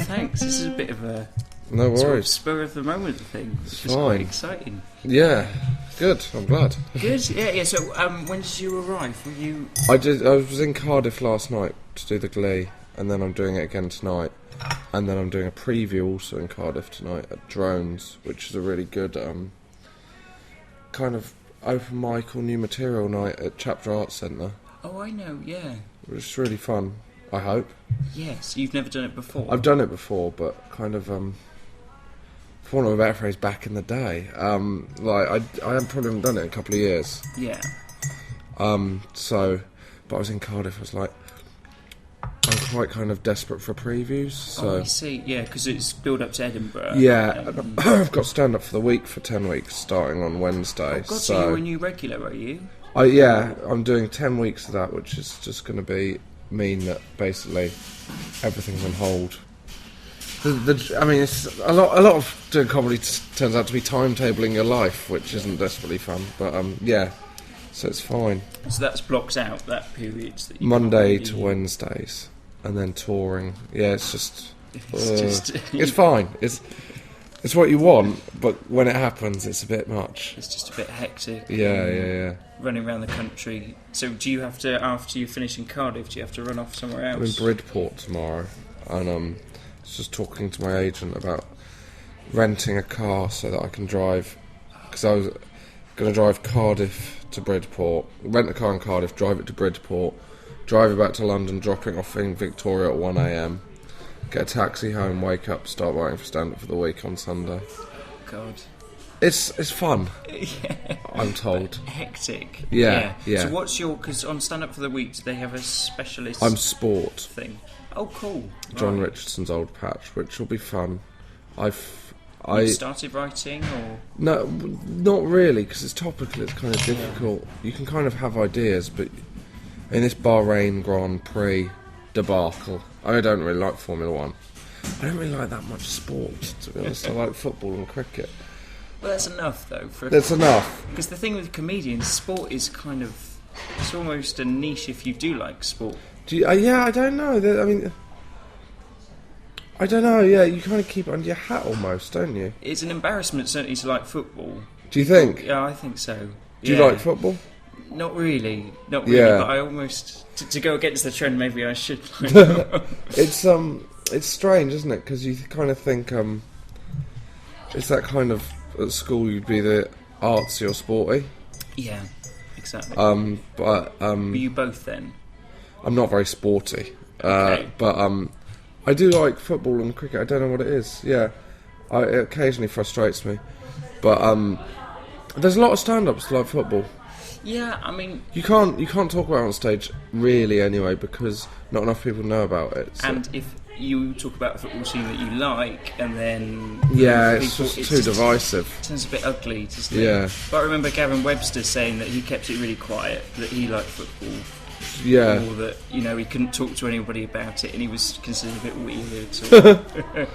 thanks. This is a bit of a No sort of worries. spur of the moment thing. It's Fine. quite exciting. Yeah, good. I'm glad. Good. Yeah. So, when did you arrive? Were you? I was in Cardiff last night to do the Glee, and then I'm doing it again tonight, and then I'm doing a preview also in Cardiff tonight at Drones, which is a really good kind of open mic or new material night at Chapter Arts Centre. Oh, I know. Yeah. It's really fun. I hope. Yes. You've never done it before. I've done it before, but kind of for want of a better phrase, back in the day. Like I probably haven't done it in a couple of years. Yeah. So, but I was in Cardiff. I was like, I'm quite kind of desperate for previews. So. Oh, I see. Yeah, because it's build up to Edinburgh. Yeah, I've got stand up for the week for 10 weeks, starting on Wednesday. Oh, God, so you're a new regular, are you? I'm doing 10 weeks of that, which is just going to mean that basically everything's on hold. I mean, it's a lot of doing comedy turns out to be timetabling your life, which isn't desperately fun. But yeah, so it's fine. So that's blocked out that period. That you Monday to Wednesdays, and then touring. Yeah, it's just it's fine. It's what you want, but when it happens, it's a bit much. It's just a bit hectic. Yeah. Running around the country. So do you have to, after you finish in Cardiff, do you have to run off somewhere else? I'm in Bridport tomorrow, and I was just talking to my agent about renting a car so that I can drive, because I was going to drive Cardiff to Bridport, rent a car in Cardiff, drive it to Bridport, drive it back to London, dropping off in Victoria at 1 a.m, get a taxi home, wake up, start writing for stand-up for the week on Sunday. God. It's fun. Yeah. I'm told. But hectic. Yeah. So what's because on Stand Up for the Week, do they have a specialist I'm sport. thing? Oh, cool. John Right. Richardson's old patch, which will be fun. You started writing, or? No, not really, because it's topical, it's kind of difficult. You can kind of have ideas, but in this Bahrain Grand Prix debacle, I don't really like Formula 1. I don't really like that much sport, to be honest. I like football and cricket. Well, that's enough, though. That's enough. Because the thing with comedians, sport is kind of... It's almost a niche if you do like sport. Yeah, I don't know. I don't know, yeah, you kind of keep it under your hat almost, don't you? It's an embarrassment, certainly, to like football. Do you think? Yeah, I think so. Do you like football? Not really, Yeah. but I almost... To go against the trend, maybe I should. It's strange, isn't it? Because you kind of think, it's that kind of, at school you'd be the artsy or sporty. Yeah, exactly. But Were you both then? I'm not very sporty. Okay. But I do like football and cricket. I don't know what it is. Yeah, it occasionally frustrates me. But there's a lot of stand-ups that like football. Yeah, I mean... You can't talk about it on stage, really, anyway, because not enough people know about it. So. And if you talk about a football team that you like, and then... Yeah, it's just too divisive. It turns a bit ugly, doesn't it? Yeah. But I remember Gavin Webster saying that he kept it really quiet, that he liked football. Yeah. Or that, he couldn't talk to anybody about it, and he was considered a bit weird.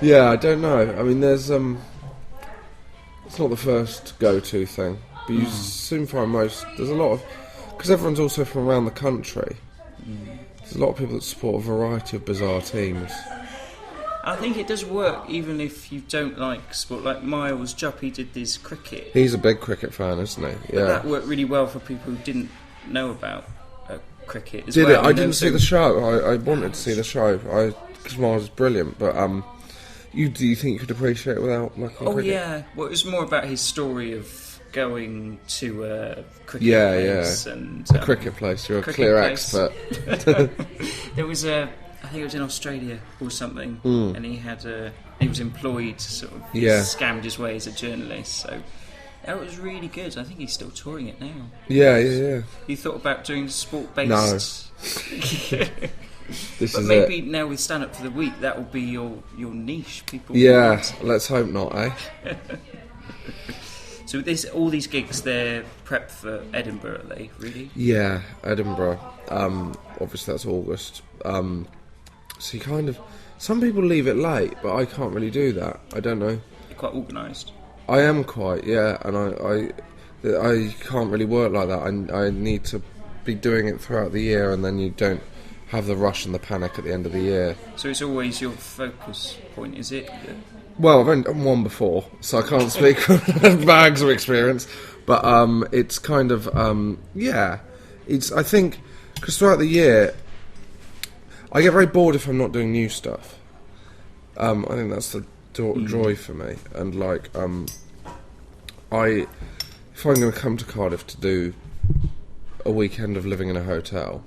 Yeah, I don't know. I mean, there's... It's not the first go-to thing. But you soon find there's a lot of... Because everyone's also from around the country. There's a lot of people that support a variety of bizarre teams. I think it does work even if you don't like sport. Like Miles Jupp, he did this cricket. He's a big cricket fan, isn't he? Yeah. But that worked really well for people who didn't know about cricket as Did well. it? I didn't see the show. I wanted to see the show. Because Miles is brilliant. But do you think you could appreciate it without liking cricket? Oh yeah. Well, it was more about his story of going to a cricket place and a cricket place. You're a clear expert. There was I think it was in Australia or something, and he was employed to sort of scammed his way as a journalist. So that was really good. I think he's still touring it now. Yeah. You thought about doing sport-based? No. But maybe now with Stand Up for the Week, that will be your niche. People. Yeah, let's hope not, eh? So all these gigs, they're prep for Edinburgh, are they, really? Yeah, Edinburgh. Obviously that's August. So you kind of... Some people leave it late, but I can't really do that. I don't know. You're quite organised. I am quite, yeah, and I can't really work like that. I need to be doing it throughout the year, and then you don't have the rush and the panic at the end of the year. So it's always your focus point, is it? Well, I've only done one before, so I can't speak from bags of experience. But it's kind of It's I think because throughout the year, I get very bored if I'm not doing new stuff. I think that's the joy for me, and like if I'm going to come to Cardiff to do a weekend of living in a hotel,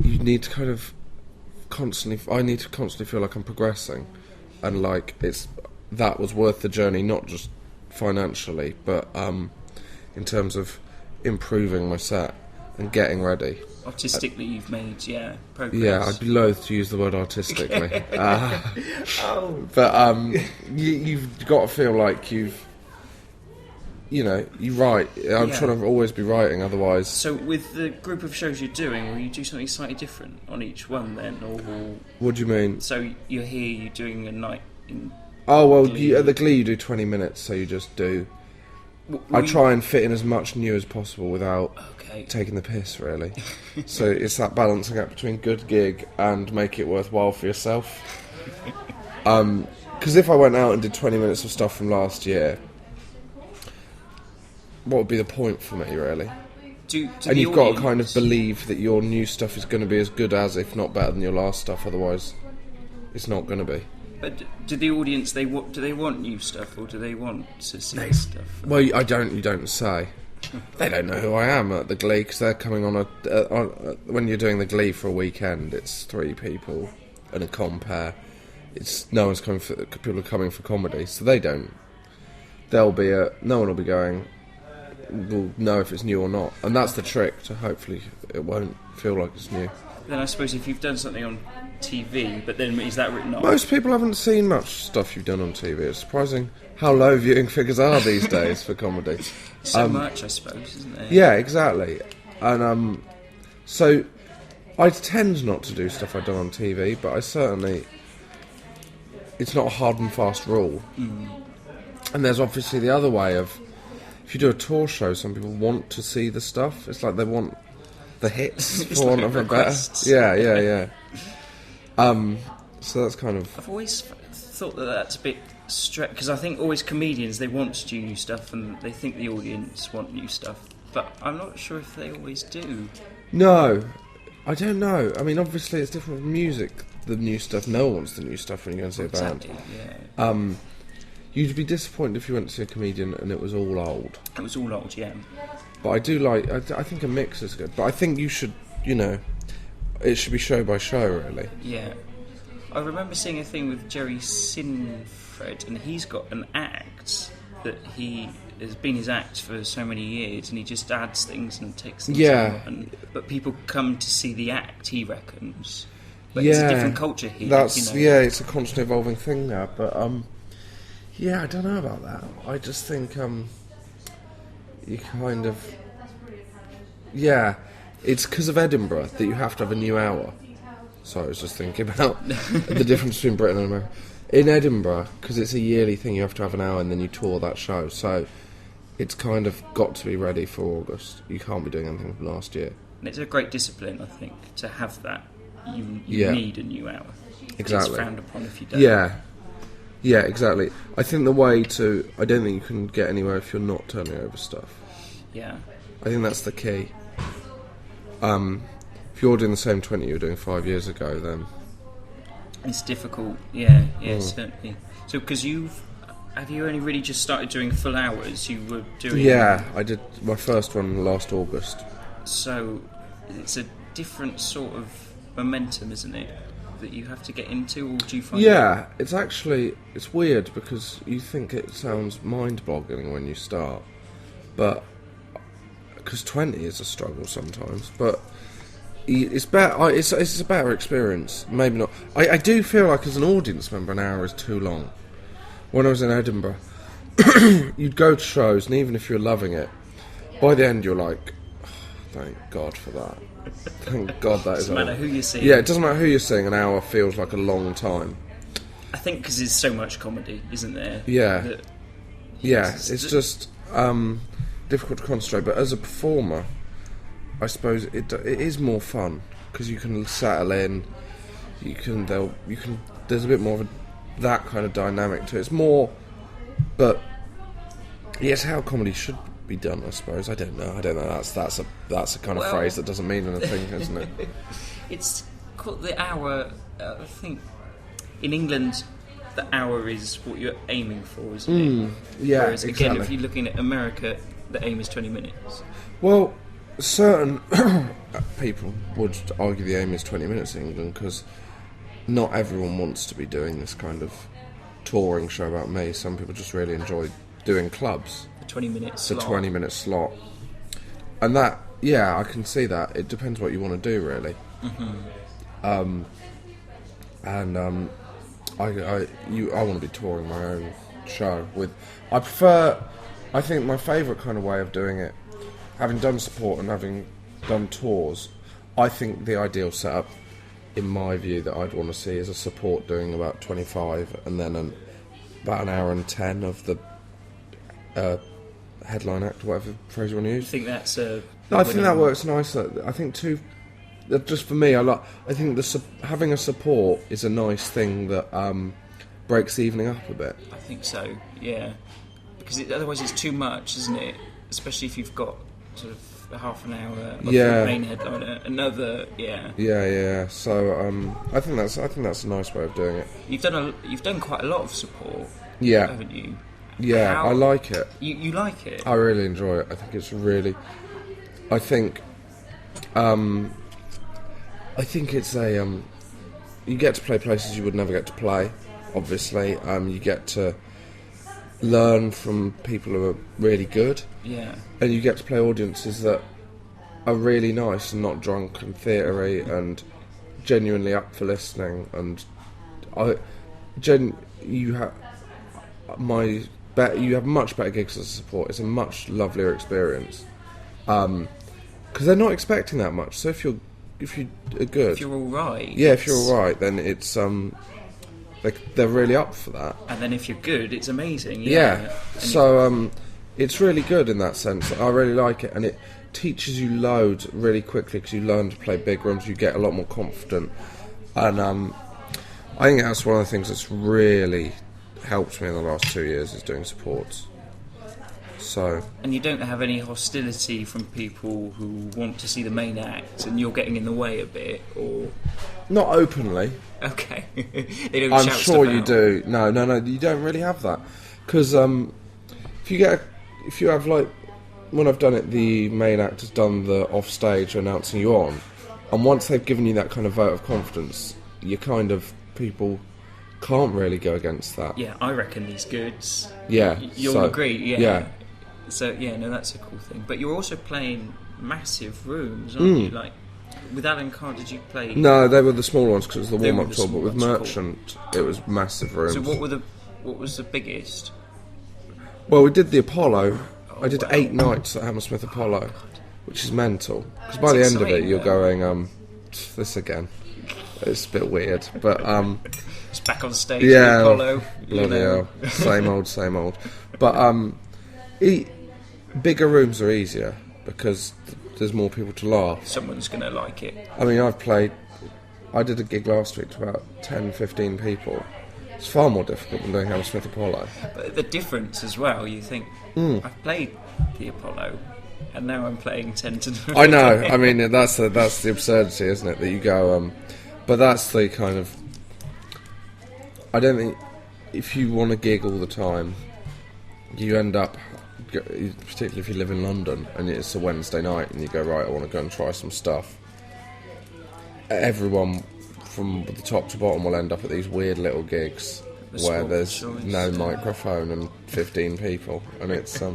you need to kind of I need to constantly feel like I'm progressing, and like that was worth the journey, not just financially, but in terms of improving my set and getting ready. Artistically, you've made progress. Yeah, I'd be loath to use the word artistically, but you've got to feel like you write. I'm trying to always be writing, otherwise. So, with the group of shows you're doing, will you do something slightly different on each one then, or? What do you mean? So you're here, you're doing a night in. Oh well, at the Glee you do 20 minutes, so you just do. I try and fit in as much new as possible without taking the piss, really. So it's that balancing act between good gig and make it worthwhile for yourself. Because if I went out and did 20 minutes of stuff from last year, what would be the point for me, really? And you've got to kind of believe that your new stuff is going to be as good as, if not better than your last stuff, otherwise it's not going to be. But do the audience, do they want new stuff, or do they want to see stuff? Well, you don't say. They don't know who I am at the Glee, because they're coming on when you're doing the Glee for a weekend, it's 3 people and a compere. No one's coming for, people are coming for comedy, so they don't. No one will be going, we'll know if it's new or not, and that's the trick, to hopefully it won't feel like it's new. Then I suppose if you've done something on TV, but then is that written off? Most people haven't seen much stuff you've done on TV. It's surprising how low viewing figures are these days for comedy. So much, I suppose, isn't there? Yeah, exactly. And so I tend not to do stuff I've done on TV, but I certainly, it's not a hard and fast rule. And there's obviously the other way of, if you do a tour show, some people want to see the stuff. It's like they want the hits, for want of a better. Yeah. So that's kind of. I've always thought that's a bit because I think always comedians, they want to do new stuff and they think the audience want new stuff, but I'm not sure if they always do. No, I don't know. I mean, obviously it's different with music. The new stuff, no one wants the new stuff when you go and see a band. Yeah. You'd be disappointed if you went to see a comedian and it was all old. It was all old, yeah. But I do like. I think a mix is good. But I think you should, it should be show by show, really. Yeah. I remember seeing a thing with Jerry Sinfred, and he's got an act that he has been his act for so many years, and he just adds things and takes things out. But people come to see the act, he reckons. But it's a different culture here. It's a constantly evolving thing now. But I don't know about that. I just think you kind of it's because of Edinburgh that you have to have a new hour. So I was just thinking about the difference between Britain and America. In Edinburgh, because it's a yearly thing, you have to have an hour and then you tour that show. So it's kind of got to be ready for August. You can't be doing anything from last year. And it's a great discipline, I think, to have that. You need a new hour. Exactly. It's frowned upon if you don't. Yeah, exactly. I think I don't think you can get anywhere if you're not turning over stuff. Yeah. I think that's the key. If you're doing the same 20 you were doing 5 years ago, then it's difficult. Yeah, certainly. So, because have you only really just started doing full hours? You were doing. Yeah, I did my first one last August. So, it's a different sort of momentum, isn't it, that you have to get into, or do you find? Yeah, it's weird because you think it sounds mind-boggling when you start, but because 20 is a struggle sometimes, but it's better. It's a better experience. Maybe not. I do feel like as an audience member, an hour is too long. When I was in Edinburgh, you'd go to shows, and even if you're loving it, by the end you're like, oh, thank God for that. Thank God that is. Doesn't matter who you're seeing. Yeah, it doesn't matter who you're seeing. An hour feels like a long time. I think because there's so much comedy, isn't there? Yeah. It's just difficult to concentrate. But as a performer, I suppose it is more fun because you can settle in. There's a bit more of that kind of dynamic to it. It's more, but yes, how comedy should be done, I suppose. I don't know. That's a kind of phrase that doesn't mean anything, isn't it? It's called the hour. I think in England, the hour is what you're aiming for, isn't it? Yeah, Whereas, exactly. again, if you're looking at America, the aim is 20 minutes. Well, certain people would argue the aim is 20 minutes in England, because not everyone wants to be doing this kind of touring show about me. Some people just really enjoy doing clubs. The 20-minute slot. The 20-minute slot. And that, yeah, I can see that. It depends what you want to do, really. Mm-hmm. I want to be touring my own show with. I think my favourite kind of way of doing it, having done support and having done tours, I think the ideal setup, in my view, that I'd want to see is a support doing about 25 and then about an hour and 10 of the headline act, whatever phrase you want to use. I think that's I think that works nice. I think just for me, I think having a support is a nice thing that breaks the evening up a bit. I think so, yeah. Because otherwise it's too much, isn't it? Especially if you've got sort of a half an hour of the main headliner, another, Yeah. So I think that's a nice way of doing it. You've done quite a lot of support, haven't you? Yeah, I like it. You like it? I really enjoy it. I think it's really. I think it's a. You get to play places you would never get to play. Obviously, you get to learn from people who are really good. Yeah. And you get to play audiences that are really nice and not drunk and theatre-y and genuinely up for listening. And you have much better gigs as a support. It's a much lovelier experience because they're not expecting that much. So if you're good, if you're all right, if you're all right, then it's they're really up for that. And then if you're good, it's amazing. Yeah. So it's really good in that sense. I really like it, and it teaches you loads really quickly because you learn to play big rooms. You get a lot more confident, and I think that's one of the things that's really helped me in the last 2 years is doing supports. So. And you don't have any hostility from people who want to see the main act, and you're getting in the way a bit, or not openly. Okay. They don't. I'm shout sure stuff you out. do. No, you don't really have that because if you have like when I've done it, the main act has done the offstage announcing you on, and once they've given you that kind of vote of confidence, you kind of people can't really go against that. Yeah, I reckon he's good. Yeah, you'll agree. Yeah. Yeah. So that's a cool thing. But you're also playing massive rooms, aren't you? Like with Alan Carr, did you play? No, they were the small ones because it was the warm-up tour. small But with ones, Merchant, it was massive rooms. So what was the biggest? Well, we did the Apollo. I did wow. 8 nights at Hammersmith Apollo, which is mental. Because by That's the end of it, exciting, you're though. going, this again. It's a bit weird, but It's back on stage. yeah, The Apollo. bloody hell, same old. But bigger rooms are easier because there's more people to laugh. Someone's gonna like it. I mean, I did a gig last week to about 10, 15 people. It's far more difficult than doing Hammersmith Apollo. But the difference as well, you think, I've played the Apollo, and now I'm playing 10 to... I know, I mean, that's the absurdity, isn't it? That you go, but that's the kind of... I don't think... If you want to gig all the time, you end up... Particularly if you live in London, and it's a Wednesday night, and you go, right, I want to go and try some stuff. Everyone... from the top to bottom will end up at these weird little gigs where there's no microphone and 15 people, and it's a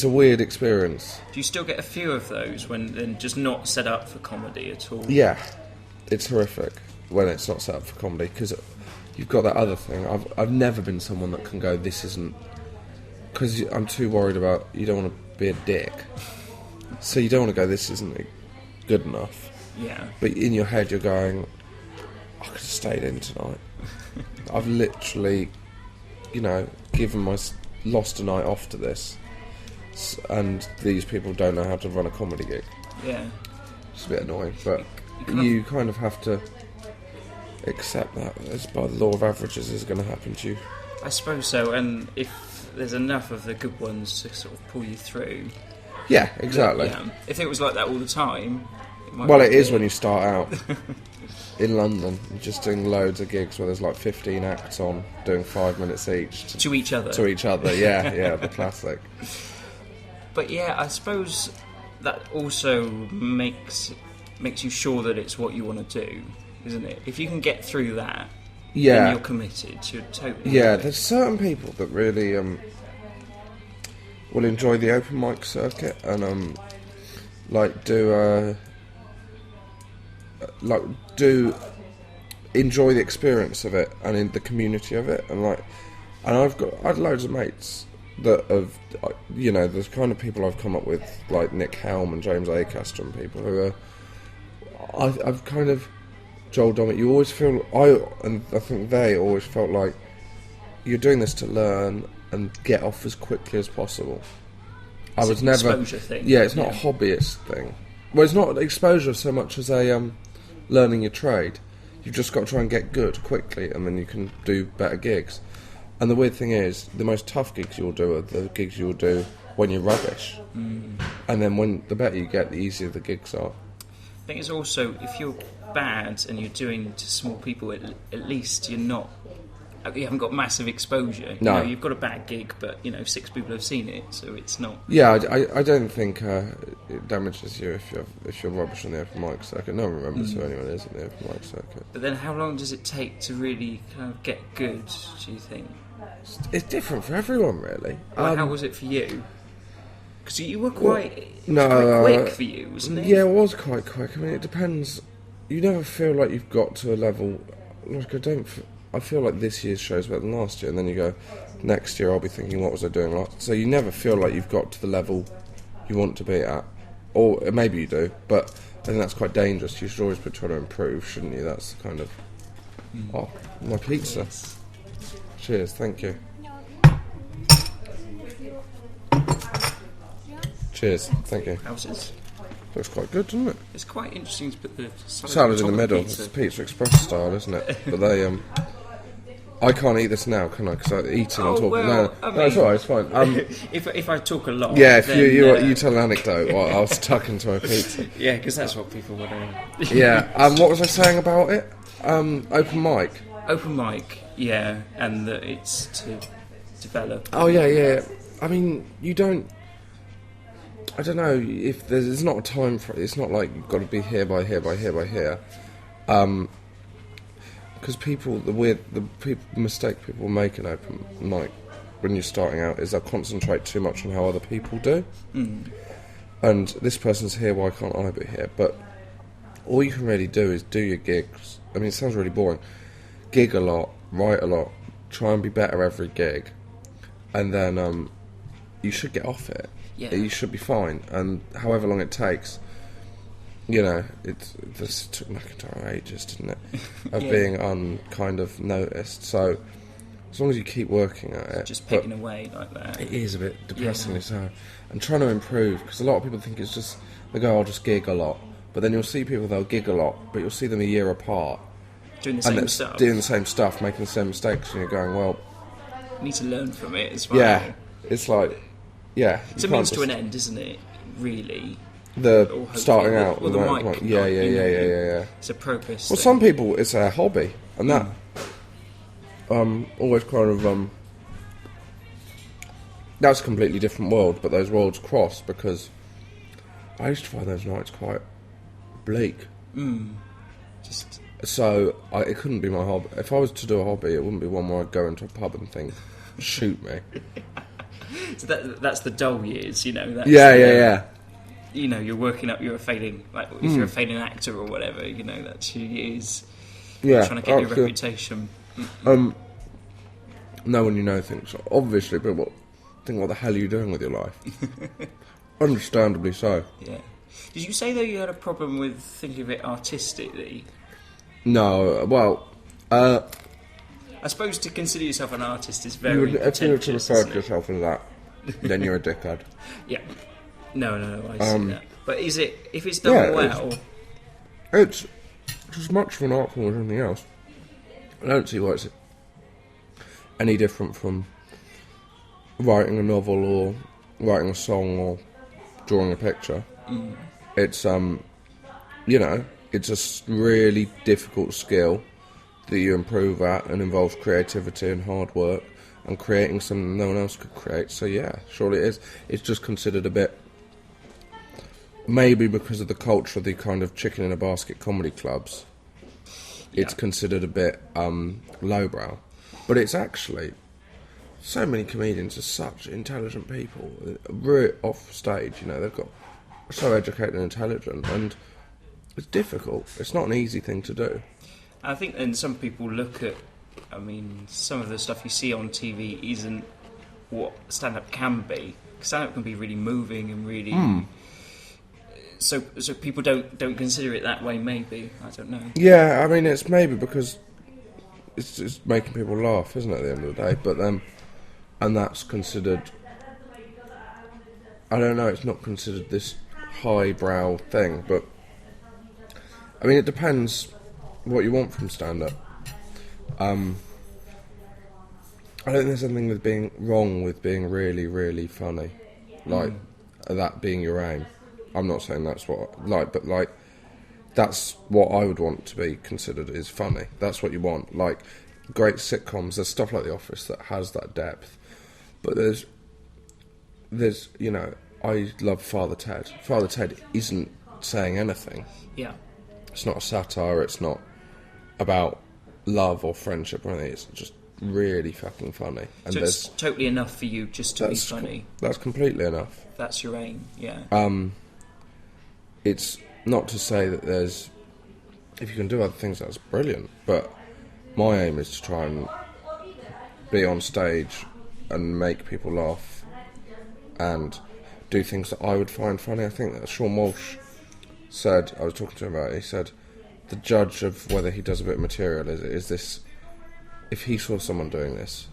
weird experience. Do you still get a few of those when they're just not set up for comedy at all? Yeah, it's horrific when it's not set up for comedy because you've got that other thing. I've never been someone that can go, this isn't, because I'm too worried about, you don't want to be a dick, so you don't want to go, this isn't good enough. Yeah. But in your head you're going, I could have stayed in tonight. I've literally, lost a night off to this, and these people don't know how to run a comedy gig. Yeah. It's a bit annoying, but you kind of have to accept that, as by the law of averages, is going to happen to you. I suppose so, and if there's enough of the good ones to sort of pull you through. Yeah, exactly. Yeah, if it was like that all the time... It is when you start out. In London, you're just doing loads of gigs where there's like 15 acts on, doing 5 minutes each. To each other. To each other, yeah, the classic. But yeah, I suppose that also makes you sure that it's what you want to do, isn't it? If you can get through that, then you're committed. You're totally committed. There's certain people that really will enjoy the open mic circuit and do enjoy the experience of it and in the community of it, and I had loads of mates that have, there's kind of people I've come up with, like Nick Helm and James Acaster, and people who are, I've kind of, Joel Dommett, you always feel, I think they always felt like you're doing this to learn and get off as quickly as possible. It's an exposure thing. Yeah, it's not a hobbyist thing. Well, it's not exposure so much as a learning your trade. You've just got to try and get good quickly, and then you can do better gigs. And the weird thing is, the most tough gigs you'll do are the gigs you'll do when you're rubbish. And then the better you get, the easier the gigs are. I think it's also, if you're bad and you're doing to small people, at least you haven't got massive exposure. No. You've got a bad gig, but 6 people have seen it, so it's not. Yeah, I don't think it damages you if you're rubbish on the open mic circuit. No one remembers who anyone is on the open mic circuit. But then, how long does it take to really kind of get good? Do you think? It's different for everyone, really. How was it for you? Because you were quite quick for you, wasn't it? Yeah, it was quite quick. I mean, it depends. You never feel like you've got to a level. Like I feel like this year's show's better than last year, and then you go, next year I'll be thinking, what was I doing last? So you never feel like you've got to the level you want to be at, or maybe you do, but I think that's quite dangerous. You should always be trying to improve, shouldn't you? That's the kind of. Oh, my pizza. Yes. Cheers, thank you. Cheers, thank you. How's it? Looks quite good, doesn't it? It's quite interesting to put the salad in the middle. It's Pizza Express style, isn't it? But they, I can't eat this now, can I? Because I'm eating on talking. Well, no, it's alright. It's fine. If I talk a lot, yeah. If you tell an anecdote while I was stuck into my pizza. Yeah, because that's what people want to. Yeah. What was I saying about it? Open mic. Open mic. Yeah, and that it's to develop. Oh yeah. I mean, you don't. I don't know if there's not a time for it. It's not like you've got to be here by here. Because the mistake people make in open mic when you're starting out is they'll concentrate too much on how other people do. And this person's here, why can't I be here? But all you can really do is do your gigs. I mean, it sounds really boring. Gig a lot, write a lot, try and be better every gig, and then you should get off it. Yeah. You should be fine, and however long it takes, this took McIntyre ages, didn't it, of being kind of noticed. So as long as you keep working at it, just picking away like that, it is a bit depressingly so. And trying to improve, because a lot of people think it's just they go, I'll just gig a lot, but then you'll see people they'll gig a lot, but you'll see them a year apart, doing the same stuff, making the same mistakes, and you're going, well, you need to learn from it as well. Yeah, it's like. Yeah, it's a means to an end, isn't it? Really, the starting out. Well, the mic. Yeah. It's a progress. Well, some people it's a hobby, and that always kind of that's a completely different world. But those worlds cross because I used to find those nights quite bleak. So it couldn't be my hobby. If I was to do a hobby, it wouldn't be one where I'd go into a pub and think, shoot me. So that's the dull years, That's yeah. You're working up. You're a failing, if you're a failing actor or whatever. That's your years. Yeah, trying to get your reputation. No one you know thinks obviously, but what the hell are you doing with your life? Understandably so. Yeah. Did you say though you had a problem with thinking of it artistically? No. Well. I suppose to consider yourself an artist is very if you were to refer to yourself as that, then you're a dickhead. Yeah. No, I see that. But is it, if it's done well... It's as much of an art form as anything else. I don't see why it's any different from writing a novel or writing a song or drawing a picture. It's it's a really difficult skill that you improve at and involves creativity and hard work and creating something no one else could create. So yeah, surely it is. It's just considered a bit, maybe because of the culture of the kind of chicken in a basket comedy clubs, it's considered a bit lowbrow. But it's actually, so many comedians are such intelligent people, right off stage, they've got so educated and intelligent, and it's difficult. It's not an easy thing to do. I think, and some people look at, some of the stuff you see on TV isn't what stand-up can be. Stand-up can be really moving and really... So people don't consider it that way, maybe. I don't know. Yeah, it's maybe because it's just making people laugh, isn't it, at the end of the day? But then, and that's considered... I don't know, it's not considered this highbrow thing, but... it depends what you want from stand-up. I don't think there's anything wrong with being really, really funny. That being your aim. I'm not saying that's what... but that's what I would want to be considered is funny. That's what you want. Great sitcoms, there's stuff like The Office that has that depth. But there's I love Father Ted. Father Ted isn't saying anything. Yeah. It's not a satire, it's not about love or friendship or anything, it's just really fucking funny. And so it's totally enough for you just to be funny? That's completely enough. That's your aim, yeah. It's not to say that there's... If you can do other things, that's brilliant, but my aim is to try and be on stage and make people laugh and do things that I would find funny. I think that Sean Walsh said, I was talking to him about it, he said the judge of whether he does a bit of material is this: if he saw someone doing this,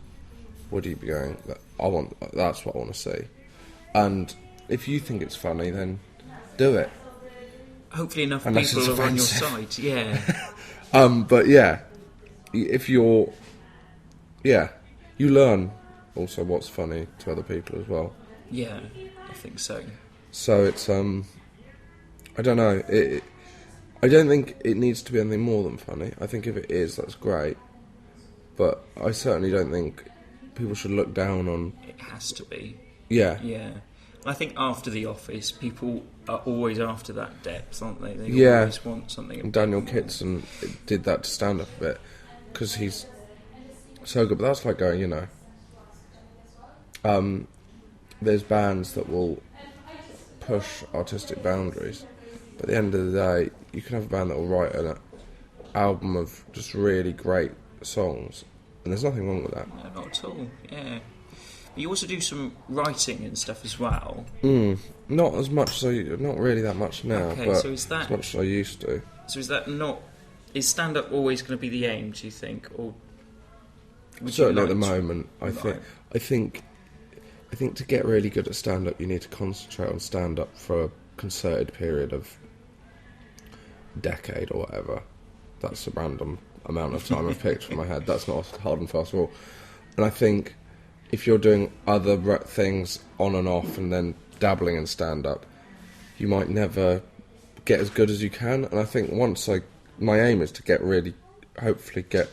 would he be going, that's what I want to see? And if you think it's funny, then do it. Hopefully enough people are on your side, yeah. But yeah, if you're... Yeah, you learn also what's funny to other people as well. Yeah, I think so. So it's, I don't know, I don't think it needs to be anything more than funny. I think if it is, that's great. But I certainly don't think people should look down on... It has to be. Yeah. Yeah. I think after The Office, people are always after that depth, aren't they? They always want something. And Daniel Kitson did that to stand up a bit, because he's so good. But that's like going, there's bands that will push artistic boundaries, but at the end of the day, you can have a band that will write an album of just really great songs, and there's nothing wrong with that. No, not at all, yeah. But you also do some writing and stuff as well. Not as much, not really that much now, okay, but so is that, as much as I used to. So is that not... Is stand-up always going to be the aim, do you think? Or certainly at the moment, I think to get really good at stand-up, you need to concentrate on stand-up for a concerted period of a decade or whatever. That's a random amount of time I've picked from my head. That's not a hard and fast rule. And I think if you're doing other things on and off and then dabbling in stand-up, you might never get as good as you can. And I think my aim is to hopefully get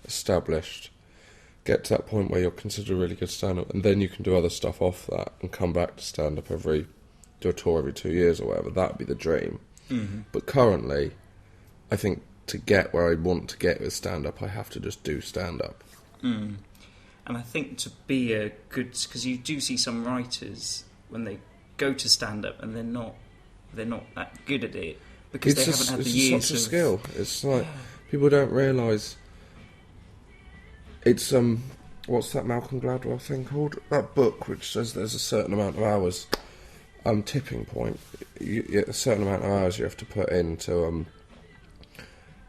established, get to that point where you're considered a really good stand-up, and then you can do other stuff off that and come back to stand-up do a tour every 2 years or whatever. That would be the dream. Mm-hmm. But currently, I think to get where I want to get with stand-up, I have to just do stand-up. Mm. And I think to be a good... Because you do see some writers, when they go to stand-up, and they're not that good at it, because they haven't had the years of... It's such a skill. It's like, people don't realise... It's, what's that Malcolm Gladwell thing called? That book which says there's a certain amount of hours, tipping point. A certain amount of hours you have to put in to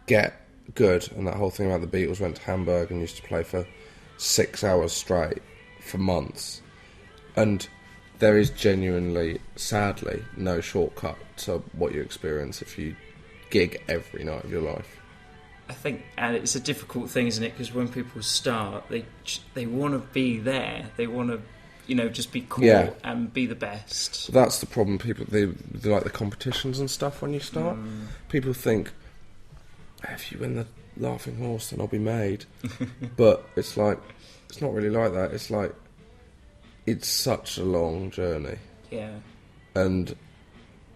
get good, and that whole thing about the Beatles went to Hamburg and used to play for 6 hours straight for months. And there is genuinely, sadly, no shortcut to what you experience if you gig every night of your life. I think, and it's a difficult thing, isn't it? Because when people start, they want to be there. They want to, just be cool and be the best. That's the problem. People, they like the competitions and stuff when you start. People think, if you win the Laughing Horse, then I'll be made. But it's like, it's not really like that. It's like, it's such a long journey. Yeah. And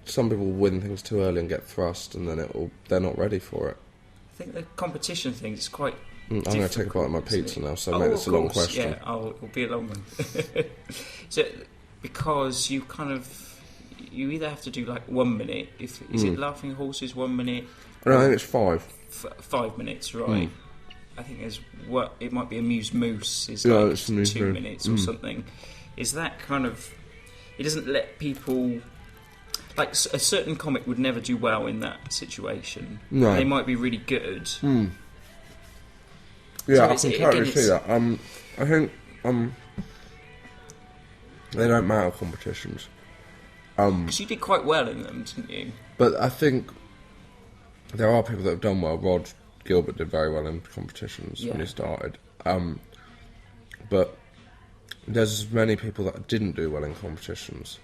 some people win things too early and get thrust, and then they're not ready for it. I think the competition thing is quite. I'm going to take a bite of my pizza now, so make this a long question. Yeah, it'll be a long one. So, because you either have to do like 1 minute. Is it Laughing Horses 1 minute? No, I think it's 5. 5 minutes, right? I think it might be Amuse Moose is it's 2 minutes or something. Is that kind of? It doesn't let people. Like, a certain comic would never do well in that situation. No. They might be really good. Yeah, so I can totally see that. I think they don't matter, competitions. Because you did quite well in them, didn't you? But I think there are people that have done well. Rod Gilbert did very well in competitions when he started. But there's many people that didn't do well in competitions.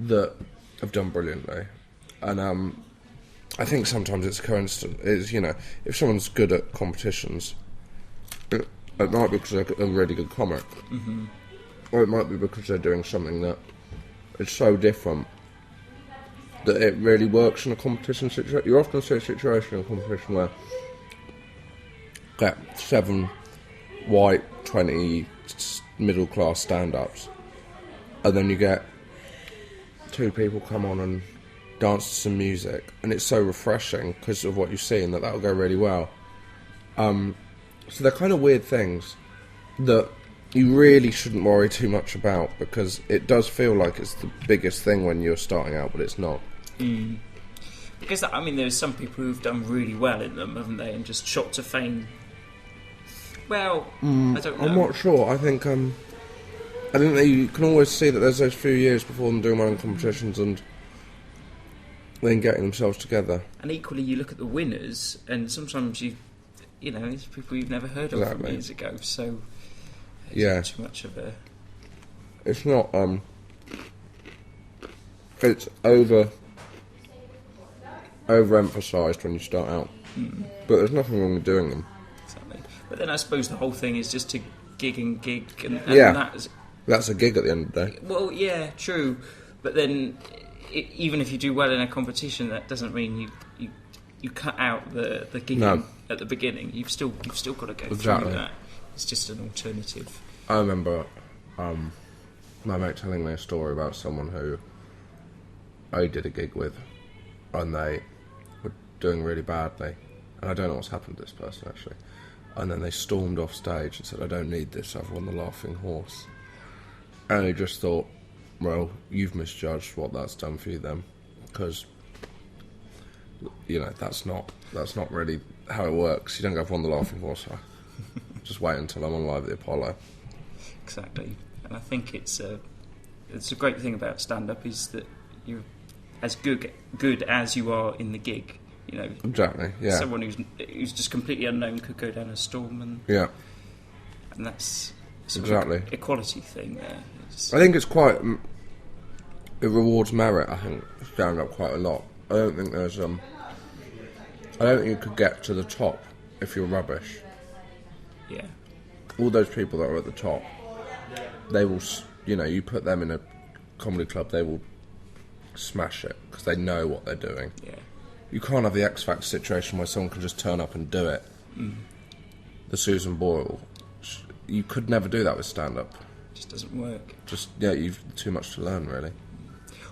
That have done brilliantly, and I think sometimes it's coincidence. If someone's good at competitions, it might be because they're a really good comic, or it might be because they're doing something that is so different that it really works in a competition situation. You often see a situation in a competition where get 7 white, 20 middle class stand-ups. And then you get 2 people come on and dance to some music, and it's so refreshing because of what you've seen that'll go really well. So they're kind of weird things that you really shouldn't worry too much about, because it does feel like it's the biggest thing when you're starting out, but it's not. Because there's some people who've done really well in them, haven't they, and just shot to fame. Well, I don't know. I'm not sure. I think that you can always see that there's those few years before them doing well in competitions and then getting themselves together. And equally, you look at the winners, and sometimes it's people you've never heard of from years ago. So it's not too much of a. It's not. It's overemphasised when you start out, but there's nothing wrong with doing them. Exactly. But then I suppose the whole thing is just to gig, and that's a gig at the end of the day. Well, yeah, true. But then, even if you do well in a competition, that doesn't mean you cut out the gigging at the beginning. You've still got to go through that. It's just an alternative. I remember my mate telling me a story about someone who I did a gig with, and they were doing really badly. And I don't know what's happened to this person, actually. And then they stormed off stage and said, "I don't need this, I've won the Laughing Horse." And he just thought, well, you've misjudged what that's done for you then, because that's not really how it works. You don't go, "I've won the Laughing Horse." Just wait until I'm on Live at the Apollo. Exactly, and I think it's a great thing about stand-up is that you're as good as you are in the gig. Exactly. Yeah. Someone who's just completely unknown could go down a storm, and that's exactly equality thing there. I think it's quite. It rewards merit. I think stand up quite a lot. I don't think there's. I don't think you could get to the top if you're rubbish. Yeah. All those people that are at the top, they will. You put them in a comedy club, they will smash it because they know what they're doing. Yeah. You can't have the X Factor situation where someone can just turn up and do it. The Susan Boyle. You could never do that with stand-up. It just doesn't work. You've too much to learn, really.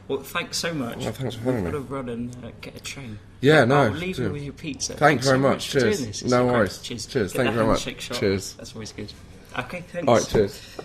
Well, thanks so much. Well, thanks for having me. I've got to run and get a train. Yeah, no. I'll leave you with your pizza. Thanks very so much. For Cheers. doing this. No worries. Cheers. Cheers. Thank you very much. Shot. Cheers. That's always good. Okay, thanks. All right, cheers.